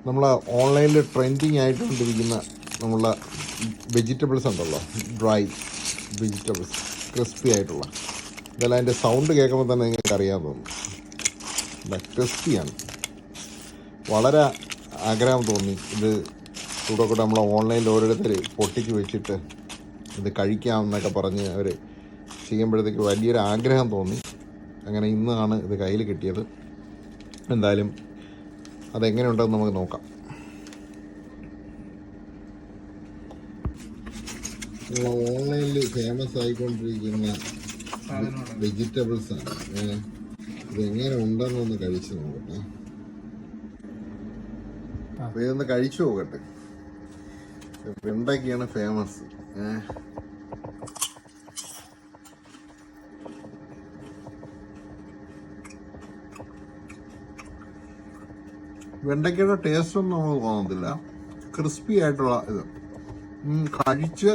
നമ്മൾ ഓൺലൈനിൽ ട്രെൻഡിങ് ആയിട്ടുകൊണ്ടിരിക്കുന്ന നമ്മളെ വെജിറ്റബിൾസ് ഉണ്ടല്ലോ, ഡ്രൈ വെജിറ്റബിൾസ്, ക്രിസ്പി ആയിട്ടുള്ള ഇതെല്ലാം അതിൻ്റെ സൗണ്ട് കേൾക്കുമ്പോൾ തന്നെ നിങ്ങൾക്ക് അറിയാൻ തോന്നും. ക്രിസ്പിയാണ്. വളരെ ആഗ്രഹം തോന്നി ഇത് കൂടെ നമ്മൾ ഓൺലൈനിൽ ഓരോരുത്തർ പൊട്ടിച്ച് വെച്ചിട്ട് ഇത് കഴിക്കാമെന്നൊക്കെ പറഞ്ഞ് അവർ ചെയ്യുമ്പോഴത്തേക്ക് വലിയൊരു ആഗ്രഹം തോന്നി. അങ്ങനെ ഇന്നാണ് ഇത് കയ്യിൽ കിട്ടിയത്. എന്തായാലും അതെങ്ങനെയുണ്ടെന്ന് നമുക്ക് നോക്കാം. ഓൺലൈനിൽ ഫേമസ് ആയിക്കൊണ്ടിരിക്കുന്ന വെജിറ്റബിൾസാണ്. ഇതെങ്ങനെ ഉണ്ടെന്നൊന്ന് കഴിച്ചു നോക്കട്ടെ. അപ്പോൾ ഇതൊന്ന് കഴിച്ചു നോക്കട്ടെ. വെണ്ടയ്ക്കാണ് ഫേമസ്. വെണ്ടയ്ക്കയുടെ ടേസ്റ്റ് ഒന്നും നമുക്ക് തോന്നത്തില്ല. ക്രിസ്പി ആയിട്ടുള്ള ഇത് കഴിച്ച്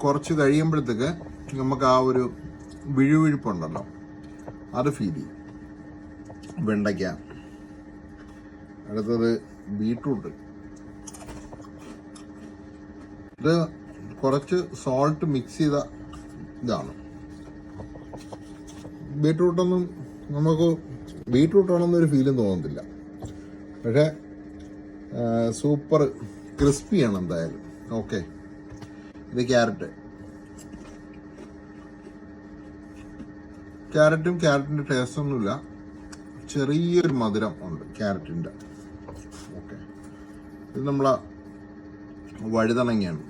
കുറച്ച് കഴിയുമ്പോഴത്തേക്ക് നമുക്ക് ആ ഒരു വിഴുവിഴുപ്പുണ്ടല്ലോ, അത് ഫീൽ ചെയ്യും. വെണ്ടയ്ക്ക. അടുത്തത് ബീട്രൂട്ട്. ഇത് കുറച്ച് സോൾട്ട് മിക്സ് ചെയ്ത ഇതാണ്. ബീട്രൂട്ടൊന്നും നമുക്ക് ബീട്രൂട്ടാണെന്നൊരു ഫീലും തോന്നത്തില്ല. പക്ഷേ സൂപ്പർ ക്രിസ്പിയാണ് എന്തായാലും. ഓക്കെ, ഇത് ക്യാരറ്റിൻ്റെ ടേസ്റ്റ് ഒന്നുമില്ല. ചെറിയൊരു മധുരം ഉണ്ട് ക്യാരറ്റിൻ്റെ. ഓക്കെ, ഇത് നമ്മളെ വഴുതനങ്ങയാണ്.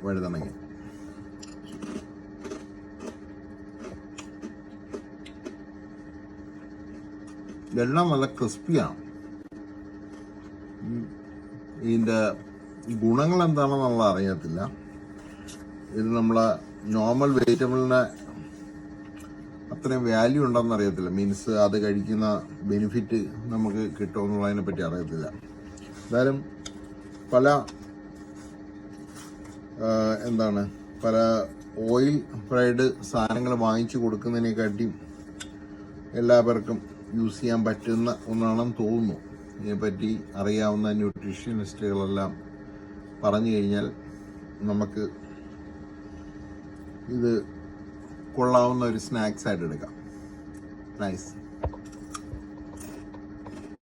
എല്ലാം നല്ല ക്രിസ്പിയാണ്. ഇതിൻ്റെ ഗുണങ്ങൾ എന്താണെന്നുള്ള അറിയത്തില്ല. ഇത് നമ്മളെ നോർമൽ വെജിറ്റബിളിന് അത്രയും വാല്യൂ ഉണ്ടെന്ന് അറിയത്തില്ല. മീൻസ് അത് കഴിക്കുന്ന ബെനിഫിറ്റ് നമുക്ക് കിട്ടുമെന്നുള്ളതിനെ പറ്റി അറിയത്തില്ല. എന്തായാലും പല ഓയിൽ ഫ്രൈഡ് സാധനങ്ങൾ വാങ്ങിച്ചു കൊടുക്കുന്നതിനെക്കാട്ടിയും എല്ലാവർക്കും യൂസ് ചെയ്യാൻ പറ്റുന്ന ഒന്നാണെന്ന് തോന്നുന്നു. ഇതിനെപ്പറ്റി അറിയാവുന്ന ന്യൂട്രീഷ്യനിസ്റ്റുകളെല്ലാം പറഞ്ഞു കഴിഞ്ഞാൽ നമുക്ക് ഇത് കൊള്ളാവുന്ന ഒരു സ്നാക്സ് ആയിട്ട് എടുക്കാം. നൈസ്.